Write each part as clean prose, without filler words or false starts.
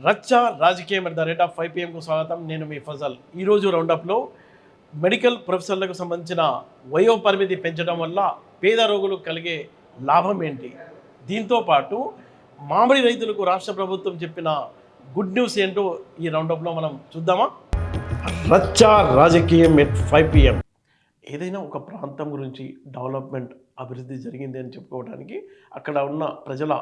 రచ్చ రాజకీయం at the rate of 5 PM కు స్వాగతం. నేను మీ ఫజల్. ఈరోజు రౌండప్లో మెడికల్ ప్రొఫెసర్లకు సంబంధించిన వయో పరిమితి పెంచడం వల్ల పేద రోగులకు కలిగే లాభం ఏంటి, దీంతో పాటు మామిడి రైతులకు రాష్ట్ర ప్రభుత్వం చెప్పిన గుడ్ న్యూస్ ఏంటో ఈ రౌండప్లో మనం చూద్దామా. రచ్చ రాజకీయం ఎట్ 5 PM. ఏదైనా ఒక ప్రాంతం గురించి డెవలప్మెంట్ అభివృద్ధి జరిగింది అని చెప్పుకోవడానికి అక్కడ ఉన్న ప్రజల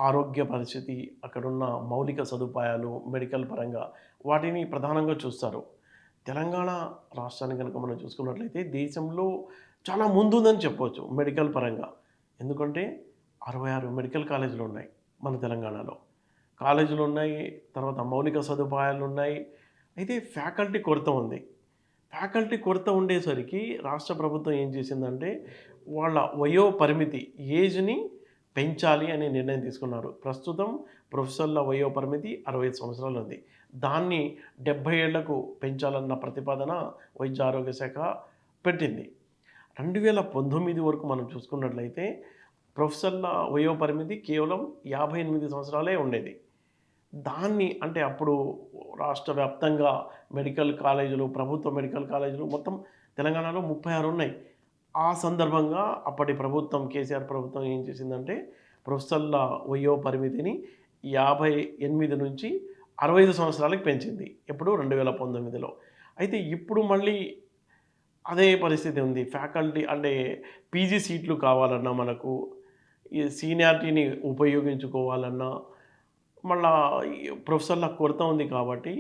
ఆరోగ్య పరిస్థితి, అక్కడున్న మౌలిక సదుపాయాలు, మెడికల్ పరంగా వాటిని ప్రధానంగా చూస్తారు. తెలంగాణ రాష్ట్రాన్ని కనుక మనం చూసుకున్నట్లయితే దేశంలో చాలా ముందుందని చెప్పవచ్చు మెడికల్ పరంగా. ఎందుకంటే 66 మెడికల్ కాలేజీలు ఉన్నాయి మన తెలంగాణలో. కాలేజీలు ఉన్నాయి, తర్వాత మౌలిక సదుపాయాలు ఉన్నాయి. అయితే ఫ్యాకల్టీ కొరత ఉంది. ఫ్యాకల్టీ కొరత ఉండేసరికి రాష్ట్ర ప్రభుత్వం ఏం చేసిందంటే వాళ్ళ వయో పరిమితి ఏజ్ని పెంచాలి అనే నిర్ణయం తీసుకున్నారు. ప్రస్తుతం ప్రొఫెసర్ల వయో పరిమితి 65 సంవత్సరాలు ఉంది. దాన్ని 70 ఏళ్లకు పెంచాలన్న ప్రతిపాదన వైద్య ఆరోగ్య శాఖ పెట్టింది. 2019 వరకు మనం చూసుకున్నట్లయితే ప్రొఫెసర్ల వయో పరిమితి కేవలం 58 సంవత్సరాలే ఉండేది. దాన్ని అంటే అప్పుడు రాష్ట్ర వ్యాప్తంగా మెడికల్ కాలేజీలు, ప్రభుత్వ మెడికల్ కాలేజీలు మొత్తం తెలంగాణలో 36 ఉన్నాయి. ఆ సందర్భంగా అప్పటి ప్రభుత్వం, కేసీఆర్ ప్రభుత్వం ఏం చేసిందంటే ప్రొఫెసర్ల వయో పరిమితిని 58 నుంచి 65 సంవత్సరాలకు పెంచింది. ఎప్పుడు 2019లో. అయితే ఇప్పుడు మళ్ళీ అదే పరిస్థితి ఉంది. ఫ్యాకల్టీ అంటే పీజీ సీట్లు కావాలన్నా, మనకు ఈ సీనియారిటీని ఉపయోగించుకోవాలన్నా మళ్ళా ప్రొఫెసర్ల కొరత ఉంది కాబట్టి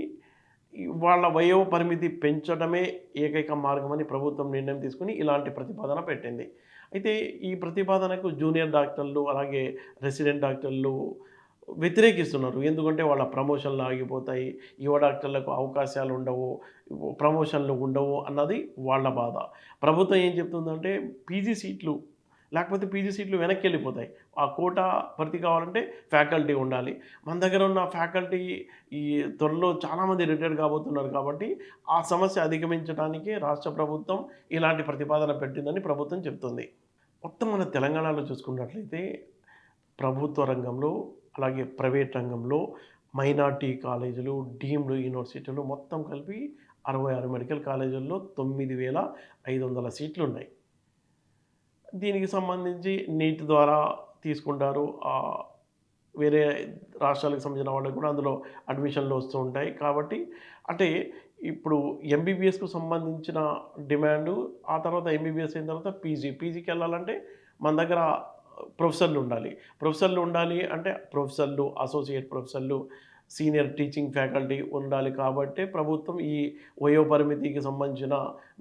వాళ్ళ వయో పరిమితి పెంచడమే ఏకైక మార్గమని ప్రభుత్వం నిర్ణయం తీసుకుని ఇలాంటి ప్రతిపాదన పెట్టింది. అయితే ఈ ప్రతిపాదనకు జూనియర్ డాక్టర్లు, అలాగే రెసిడెంట్ డాక్టర్లు వ్యతిరేకిస్తున్నారు. ఎందుకంటే వాళ్ళ ప్రమోషన్లు ఆగిపోతాయి, యువ డాక్టర్లకు అవకాశాలు ఉండవు, ప్రమోషన్లు ఉండవు అన్నది వాళ్ళ బాధ. ప్రభుత్వం ఏం చెప్తుందంటే పీజీ సీట్లు లేకపోతే పీజీ సీట్లు వెనక్కి వెళ్ళిపోతాయి. ఆ కోటా భర్తీ కావాలంటే ఫ్యాకల్టీ ఉండాలి. మన దగ్గర ఉన్న ఫ్యాకల్టీ ఈ త్వరలో చాలామంది రిటైర్ కాబోతున్నారు కాబట్టి ఆ సమస్య అధిగమించడానికి రాష్ట్ర ప్రభుత్వం ఇలాంటి ప్రతిపాదన పెట్టిందని ప్రభుత్వం చెప్తుంది. మొత్తం మన తెలంగాణలో చూసుకున్నట్లయితే ప్రభుత్వ రంగంలో, అలాగే ప్రైవేట్ రంగంలో మైనార్టీ కాలేజీలు, డీమ్డ్ యూనివర్సిటీలు మొత్తం కలిపి 66 మెడికల్ కాలేజీల్లో 9,500 సీట్లు ఉన్నాయి. దీనికి సంబంధించి నీట్ ద్వారా తీసుకుంటారు. వేరే రాష్ట్రాలకు సంబంధించిన వాళ్ళకి కూడా అందులో అడ్మిషన్లు వస్తూ ఉంటాయి. కాబట్టి అంటే ఇప్పుడు ఎంబీబీఎస్కు సంబంధించిన డిమాండు, ఆ తర్వాత ఎంబీబీఎస్ అయిన తర్వాత పీజీకి వెళ్ళాలంటే మన దగ్గర ప్రొఫెసర్లు ఉండాలి అంటే ప్రొఫెసర్లు, అసోసియేట్ ప్రొఫెసర్లు, సీనియర్ టీచింగ్ ఫ్యాకల్టీ ఉండాలి. కాబట్టి ప్రభుత్వం ఈ వయో పరిమితికి సంబంధించిన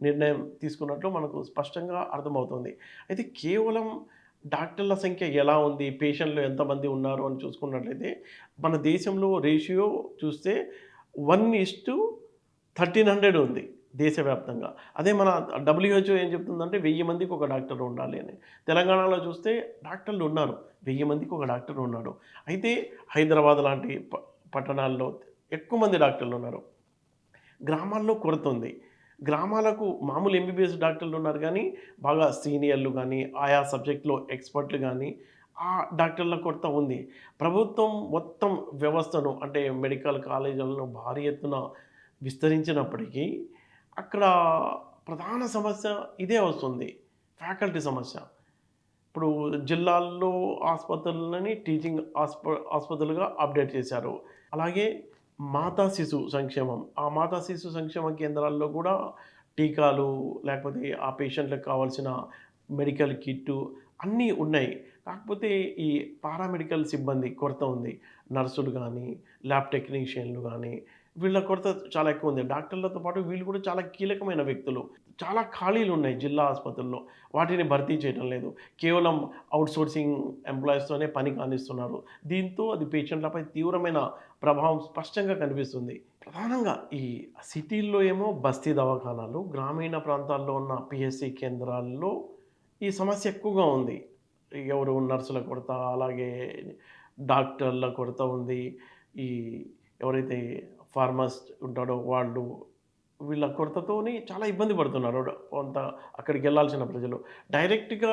నిర్ణయం తీసుకున్నట్లు మనకు స్పష్టంగా అర్థమవుతుంది. అయితే కేవలం డాక్టర్ల సంఖ్య ఎలా ఉంది, పేషెంట్లు ఎంతమంది ఉన్నారు అని చూసుకున్నట్లయితే మన దేశంలో రేషియో చూస్తే 1:1300 ఉంది దేశవ్యాప్తంగా. అదే మన WHO ఏం చెప్తుందంటే 1000 మందికి ఒక డాక్టర్ ఉండాలి అని. తెలంగాణలో చూస్తే డాక్టర్లు ఉన్నారు, 1000 మందికి ఒక డాక్టర్ ఉన్నాడు. అయితే హైదరాబాద్ లాంటి పట్టణాల్లో ఎక్కువ మంది డాక్టర్లు ఉన్నారు. గ్రామాల్లో కొరత ఉంది. గ్రామాలకు మామూలు ఎంబీబీఎస్ డాక్టర్లు ఉన్నారు కానీ బాగా సీనియర్లు కానీ, ఆయా సబ్జెక్టులో ఎక్స్పర్ట్లు కానీ ఆ డాక్టర్ల కొరత ఉంది. ప్రభుత్వం మొత్తం వ్యవస్థను అంటే మెడికల్ కాలేజీలను భారీ ఎత్తున విస్తరించినప్పటికీ అక్కడ ప్రధాన సమస్య ఇదే వస్తుంది, ఫ్యాకల్టీ సమస్య. ఇప్పుడు జిల్లాల్లో ఆసుపత్రులని టీచింగ్ ఆసుపత్రులుగా అప్డేట్ చేశారు. అలాగే మాతా శిశు సంక్షేమం, ఆ మాతా శిశు సంక్షేమ కేంద్రాల్లో కూడా టీకాలు, లేకపోతే ఆ పేషెంట్లకు కావాల్సిన మెడికల్ కిట్టు అన్నీ ఉన్నాయి. కాకపోతే ఈ పారామెడికల్ సిబ్బంది కొరత ఉంది. నర్సులు కానీ, ల్యాబ్ టెక్నీషియన్లు కానీ వీళ్ళ కొరత చాలా ఎక్కువ ఉంది. డాక్టర్లతో పాటు వీళ్ళు కూడా చాలా కీలకమైన వ్యక్తులు. చాలా ఖాళీలు ఉన్నాయి జిల్లా ఆసుపత్రుల్లో, వాటిని భర్తీ చేయడం లేదు. కేవలం అవుట్సోర్సింగ్ ఎంప్లాయీస్తోనే పని కానిస్తున్నారు. దీంతో అది పేషెంట్లపై తీవ్రమైన ప్రభావం స్పష్టంగా కనిపిస్తుంది. ప్రధానంగా ఈ సిటీల్లో ఏమో బస్తీ దవాఖానాలు, గ్రామీణ ప్రాంతాల్లో ఉన్న పిహెచ్సి కేంద్రాల్లో ఈ సమస్య ఎక్కువగా ఉంది. నర్సుల కొరత, అలాగే డాక్టర్ల కొరత ఉంది. ఈ ఎవరైతే ఫార్మసిస్ట్ ఉంటాడో వాళ్ళు, వీళ్ళ కొరతతోని చాలా ఇబ్బంది పడుతున్నారు. కొంత అక్కడికి వెళ్ళాల్సిన ప్రజలు. డైరెక్ట్‌గా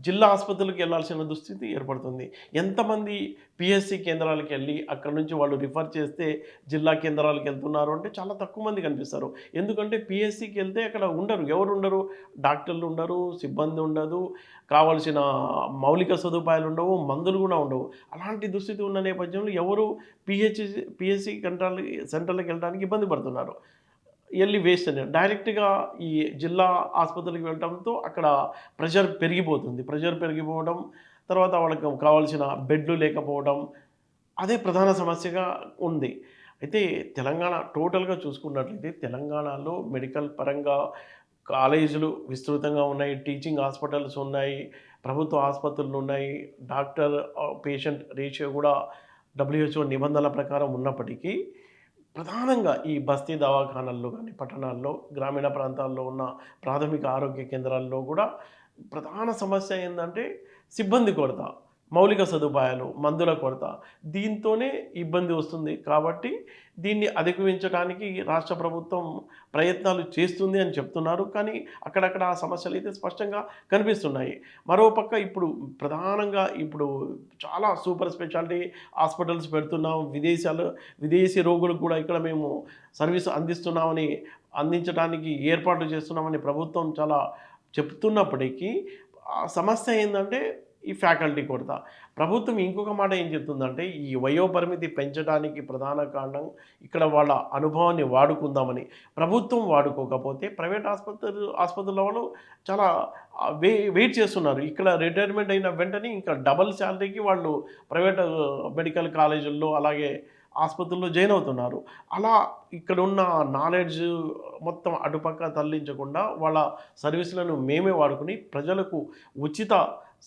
జిల్లా ఆసుపత్రులకు వెళ్ళాల్సిన దుస్థితి ఏర్పడుతుంది. ఎంతమంది పీఎస్సీ కేంద్రాలకెళ్ళి అక్కడి నుంచి వాళ్ళు రిఫర్ చేస్తే జిల్లా కేంద్రాలకు వెళ్తున్నారు అంటే చాలా తక్కువ మంది కనిపిస్తారు. ఎందుకంటే పీఎస్సీకి వెళ్తే అక్కడ ఉండరు. ఎవరు ఉండరు? డాక్టర్లు ఉండరు, సిబ్బంది ఉండదు, కావాల్సిన మౌలిక సదుపాయాలు ఉండవు, మందులు కూడా ఉండవు. అలాంటి దుస్థితి ఉన్న నేపథ్యంలో ఎవరు పీఎస్సీ సెంటర్‌లకి వెళ్ళడానికి ఇబ్బంది పడుతున్నారు. ఎళ్లి వేస్ట్ అని డైరెక్ట్‌గా ఈ జిల్లా ఆసుపత్రికి వెళ్ళటంతో అక్కడ ప్రెషర్ పెరిగిపోవడం, తర్వాత వాళ్ళకి కావాల్సిన బెడ్‌లు లేకపోవడం, అదే ప్రధాన సమస్యగా ఉంది. అయితే తెలంగాణ టోటల్‌గా చూసుకున్నట్లయితే తెలంగాణలో మెడికల్ పరంగా కాలేజీలు విస్తృతంగా ఉన్నాయి, టీచింగ్ హాస్పిటల్స్ ఉన్నాయి, ప్రభుత్వ ఆసుపత్రులున్నాయి. పేషెంట్ రేషియో కూడా డబ్ల్యూహెచ్ఓ నిబంధనల ప్రకారం ఉన్నప్పటికీ ప్రధానంగా ఈ బస్తీ దవాఖానల్లో గానీ, పట్టణాల్లో, గ్రామీణ ప్రాంతాల్లో ఉన్న ప్రాథమిక ఆరోగ్య కేంద్రాల్లో గూడా ప్రధాన సమస్య ఏందంటే సిబ్బంది కొరత, మౌలిక సదుపాయాలు, మందుల కొరత. దీంతోనే ఇబ్బంది వస్తుంది. కాబట్టి దీన్ని అధిగమించడానికి రాష్ట్ర ప్రభుత్వం ప్రయత్నాలు చేస్తుంది అని చెప్తున్నారు. కానీ అక్కడక్కడ ఆ సమస్యలైతే స్పష్టంగా కనిపిస్తున్నాయి. మరోపక్క ప్రధానంగా చాలా సూపర్ స్పెషాలిటీ హాస్పిటల్స్ పెడుతున్నాం. విదేశీ రోగులకు కూడా ఇక్కడ మేము సర్వీస్ అందించడానికి ఏర్పాట్లు చేస్తున్నామని ప్రభుత్వం చాలా చెప్తున్నప్పటికీ ఆ సమస్య ఏందంటే ఈ ఫ్యాకల్టీ కొరత. ప్రభుత్వం ఇంకొక మాట ఏం చెప్తుందంటే ఈ వయోపరిమితి పెంచడానికి ప్రధాన కారణం ఇక్కడ వాళ్ళ అనుభవాన్ని వాడుకుందామని. ప్రభుత్వం వాడుకోకపోతే ప్రైవేట్ ఆసుపత్రుల వాళ్ళు చాలా వెయిట్ చేస్తున్నారు. ఇక్కడ రిటైర్మెంట్ అయిన వెంటనే ఇంకా డబుల్ శాలరీకి వాళ్ళు ప్రైవేట్ మెడికల్ కాలేజీల్లో అలాగే ఆసుపత్రుల్లో జాయిన్ అవుతున్నారు. అలా ఇక్కడున్న నాలెడ్జ్ మొత్తం అటుపక్క తరలించకుండా వాళ్ళ సర్వీసులను మేమే వాడుకుని ప్రజలకు ఉచిత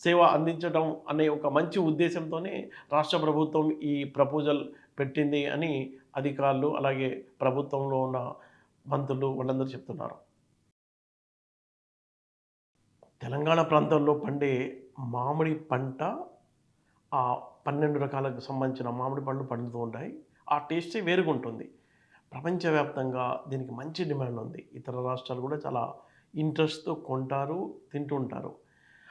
సేవ అందించడం అనే ఒక మంచి ఉద్దేశంతోనే రాష్ట్ర ప్రభుత్వం ఈ ప్రపోజల్ పెట్టింది అని అధికారులు అలాగే ప్రభుత్వంలో ఉన్న మంత్రులు వాళ్ళందరూ చెప్తున్నారు. తెలంగాణ ప్రాంతంలో పండే మామిడి పంట 12 రకాలకు సంబంధించిన మామిడి పండ్లు పండుతూ ఉంటాయి. ఆ టేస్టే వేరుగుంటుంది. ప్రపంచవ్యాప్తంగా దీనికి మంచి డిమాండ్ ఉంది. ఇతర రాష్ట్రాలు కూడా చాలా ఇంట్రెస్ట్‌తో కొంటారు, తింటూ ఉంటారు.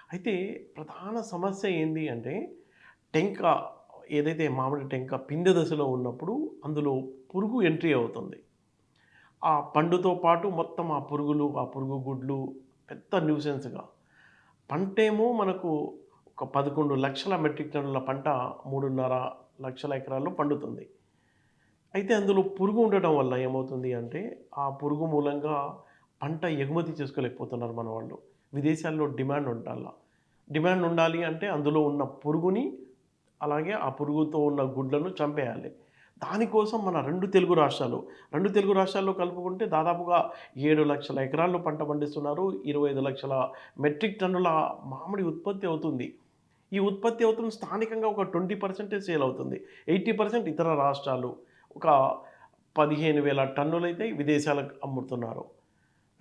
అయితే ప్రధాన సమస్య ఏంది అంటే టెంక ఏదైతే మామిడి టెంక పిందె దశలో ఉన్నప్పుడు అందులో పురుగు ఎంట్రీ అవుతుంది. ఆ పండుతో పాటు మొత్తం ఆ పురుగులు, ఆ పురుగు గుడ్లు పెద్ద న్యూసెన్స్‌గా. పంటేమో మనకు ఒక 11,00,000 మెట్రిక్ టన్నుల పంట 3.5 లక్షల ఎకరాల్లో పండుతుంది. అయితే అందులో పురుగు ఉండటం వల్ల ఏమవుతుంది అంటే, ఆ పురుగు మూలంగా పంట ఎగుమతి చేసుకోలేకపోతున్నారు మన వాళ్ళు. విదేశాల్లో డిమాండ్ ఉండాలి అంటే అందులో ఉన్న పురుగుని, అలాగే ఆ పురుగుతో ఉన్న గుడ్లను చంపేయాలి. దానికోసం మన 2 తెలుగు రాష్ట్రాల్లో కలుపుకుంటే దాదాపుగా 7 లక్షల ఎకరాల్లో పంట పండిస్తున్నారు. 25 లక్షల మెట్రిక్ టన్నుల మామిడి ఉత్పత్తి అవుతుంది. ఈ ఉత్పత్తి అవుతున్న స్థానికంగా ఒక 20% సేల్ అవుతుంది. 80% ఇతర రాష్ట్రాలు. ఒక 15,000 టన్నులైతే విదేశాలకు అమ్ముతున్నారు.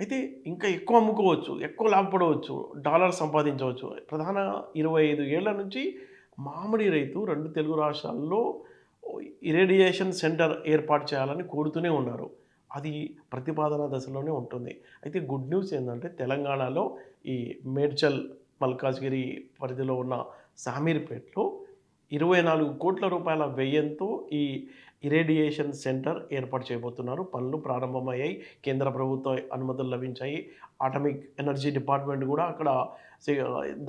అయితే ఇంకా ఎక్కువ అమ్ముకోవచ్చు, ఎక్కువ లాభపడవచ్చు, డాలర్ సంపాదించవచ్చు. 25 ఏళ్ల నుంచి మామిడి రైతు 2 తెలుగు రాష్ట్రాల్లో ఇరేడియేషన్ సెంటర్ ఏర్పాటు చేయాలని కోరుతూనే ఉన్నారు. అది ప్రతిపాదన దశలోనే ఉంటుంది. అయితే గుడ్ న్యూస్ ఏందంటే తెలంగాణలో ఈ మేడ్చల్, మల్కాజ్గిరి పరిధిలో ఉన్న శామీర్పేటలో 24 కోట్ల రూపాయల వ్యయంతో ఈ ఇరేడియేషన్ సెంటర్ ఏర్పాటు చేయబోతున్నారు. పనులు ప్రారంభమయ్యాయి. కేంద్ర ప్రభుత్వ అనుమతులు లభించాయి. అటామిక్ ఎనర్జీ డిపార్ట్మెంట్ కూడా అక్కడ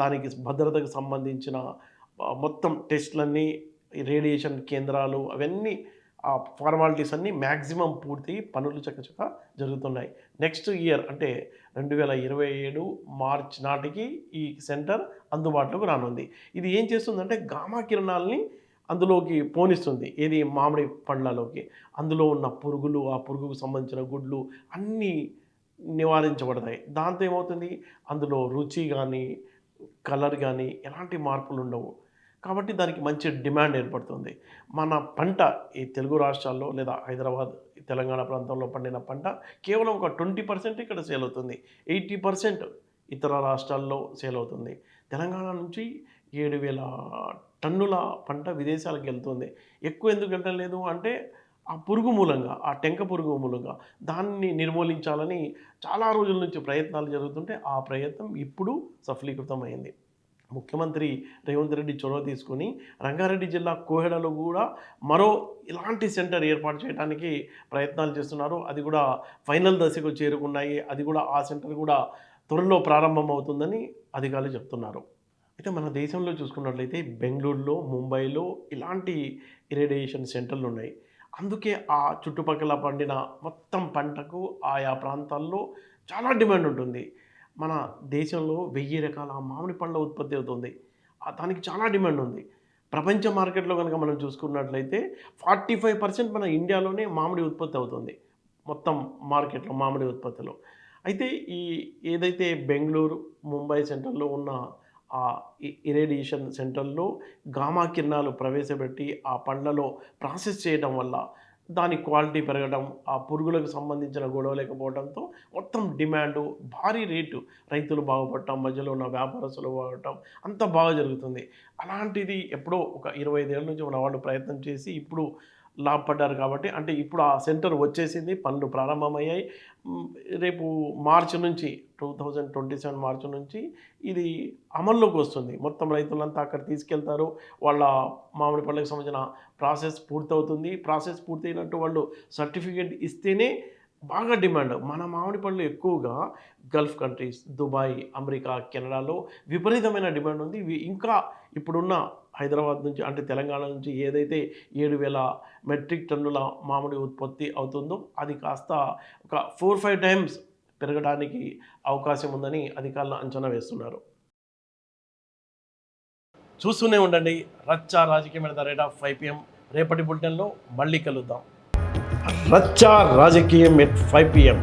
దానికి భద్రతకు సంబంధించిన మొత్తం టెస్ట్‌లన్నీ, రేడియేషన్ కేంద్రాలు అవన్నీ ఫార్మాలిటీస్ అన్నీ మ్యాక్సిమం పూర్తయి పనులు చకచకా జరుగుతున్నాయి. నెక్స్ట్ ఇయర్ అంటే 2027 మార్చ్ నాటికి ఈ సెంటర్ అందుబాటులోకి రానుంది. ఇది ఏం చేస్తుందంటే గామా కిరణాలని అందులోకి పోనిస్తుంది. ఏది మామిడి పండ్లలోకి. అందులో ఉన్న పురుగులు, ఆ పురుగుకు సంబంధించిన గుడ్లు అన్నీ నివారించబడతాయి. దాంతో ఏమవుతుంది, అందులో రుచి గానీ, కలర్ గానీ ఎలాంటి మార్పులుండవు. కాబట్టి దానికి మంచి డిమాండ్ ఏర్పడుతుంది. మన పంట ఈ తెలుగు రాష్ట్రాల్లో లేదా హైదరాబాద్, తెలంగాణ ప్రాంతంలో పండిన పంట కేవలం ఒక 20% ఇక్కడ సేల్ అవుతుంది. 80% ఇతర రాష్ట్రాల్లో సేల్ అవుతుంది. తెలంగాణ నుంచి 7,000 టన్నుల పంట విదేశాలకు వెళ్తుంది. ఎక్కువ ఎందుకు వెళ్ళలేదు అంటే ఆ పురుగు మూలంగా, ఆ టెంక పురుగు మూలంగా దాన్ని నిర్మూలించాలని చాలా రోజుల నుంచి ప్రయత్నాలు జరుగుతుంటే ఆ ప్రయత్నం ఇప్పుడు సఫలీకృతమైంది. ముఖ్యమంత్రి రేవంత్ రెడ్డి చొరవ తీసుకొని రంగారెడ్డి జిల్లా కోహెడలో కూడా మరో ఇలాంటి సెంటర్ ఏర్పాటు చేయడానికి ప్రయత్నాలు చేస్తున్నారు. అది కూడా ఫైనల్ దశకు చేరుకున్నాయి. అది కూడా ఆ సెంటర్ కూడా త్వరలో ప్రారంభం అవుతుందని అధికారులు చెప్తున్నారు. అయితే మన దేశంలో చూసుకున్నట్లయితే బెంగళూరులో, ముంబైలో ఇలాంటి ఇరిడేషన్ సెంటర్లు ఉన్నాయి. అందుకే ఆ చుట్టుపక్కల పండిన మొత్తం పంటకు ఆయా ప్రాంతాల్లో చాలా డిమాండ్ ఉంటుంది. మన దేశంలో 1000 రకాల మామిడి పండ్ల ఉత్పత్తి అవుతుంది. దానికి చాలా డిమాండ్ ఉంది. ప్రపంచ మార్కెట్లో కనుక మనం చూసుకున్నట్లయితే 45% మన ఇండియాలోనే మామిడి ఉత్పత్తి అవుతుంది, మొత్తం మార్కెట్లో మామిడి ఉత్పత్తిలో. అయితే ఏదైతే బెంగళూరు, ముంబై సెంటర్లో ఉన్న ఆ ఇరేడియేషన్ సెంటర్లో గామా కిరణాలు ప్రవేశపెట్టి ఆ పండ్లలో ప్రాసెస్ చేయడం వల్ల దాని క్వాలిటీ పెరగడం, ఆ పురుగులకు సంబంధించిన గొడవ లేకపోవడంతో మొత్తం డిమాండు, భారీ రేటు, రైతులు బాగుపడటం, మధ్యలో ఉన్న వ్యాపారస్తులు బాగుపడటం అంతా బాగా జరుగుతుంది. అలాంటిది ఎప్పుడో ఒక 25 ఏళ్ళ నుంచి మన వాళ్ళు ప్రయత్నం చేసి ఇప్పుడు లాభపడ్డారు కాబట్టి, అంటే ఇప్పుడు ఆ సెంటర్ వచ్చేసింది, పనులు ప్రారంభమయ్యాయి. రేపు మార్చి నుంచి 2027 మార్చి నుంచి ఇది అమల్లోకి వస్తుంది. మొత్తం రైతులంతా అక్కడ తీసుకెళ్తారు. వాళ్ళ మామిడి పళ్ళకి సంబంధించిన ప్రాసెస్ పూర్తవుతుంది. ప్రాసెస్ పూర్తయినట్టు వాళ్ళు సర్టిఫికేట్ ఇస్తేనే బాగా డిమాండ్. మన మామిడి పళ్ళు ఎక్కువగా గల్ఫ్ కంట్రీస్, దుబాయ్, అమెరికా, కెనడాలో విపరీతమైన డిమాండ్ ఉంది. ఇవి ఇంకా ఇప్పుడున్న హైదరాబాద్ నుంచి, అంటే తెలంగాణ నుంచి ఏదైతే 7,000 మెట్రిక్ టన్నుల మామిడి ఉత్పత్తి అవుతుందో అది కాస్త ఒక 4-5 టైమ్స్ పెరగడానికి అవకాశం ఉందని అధికారులు అంచనా వేస్తున్నారు. చూస్తూనే ఉండండి రచ్చ రాజకీయం at the rate of 5 PM. రేపటి బులెటిన్లో మళ్ళీ కలుద్దాం. రచ్చ రాజకీయం ఎట్ 5 PM.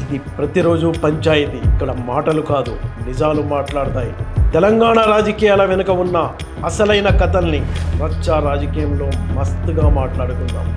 ఇది ప్రతిరోజు పంచాయతీ. ఇక్కడ మాటలు కాదు, నిజాలు మాట్లాడతాయి. తెలంగాణ రాజకీయాల వెనుక ఉన్న అసలైన కథల్ని రచ్చ రాజకీయంలో మస్తుగా మాట్లాడుకుందాం.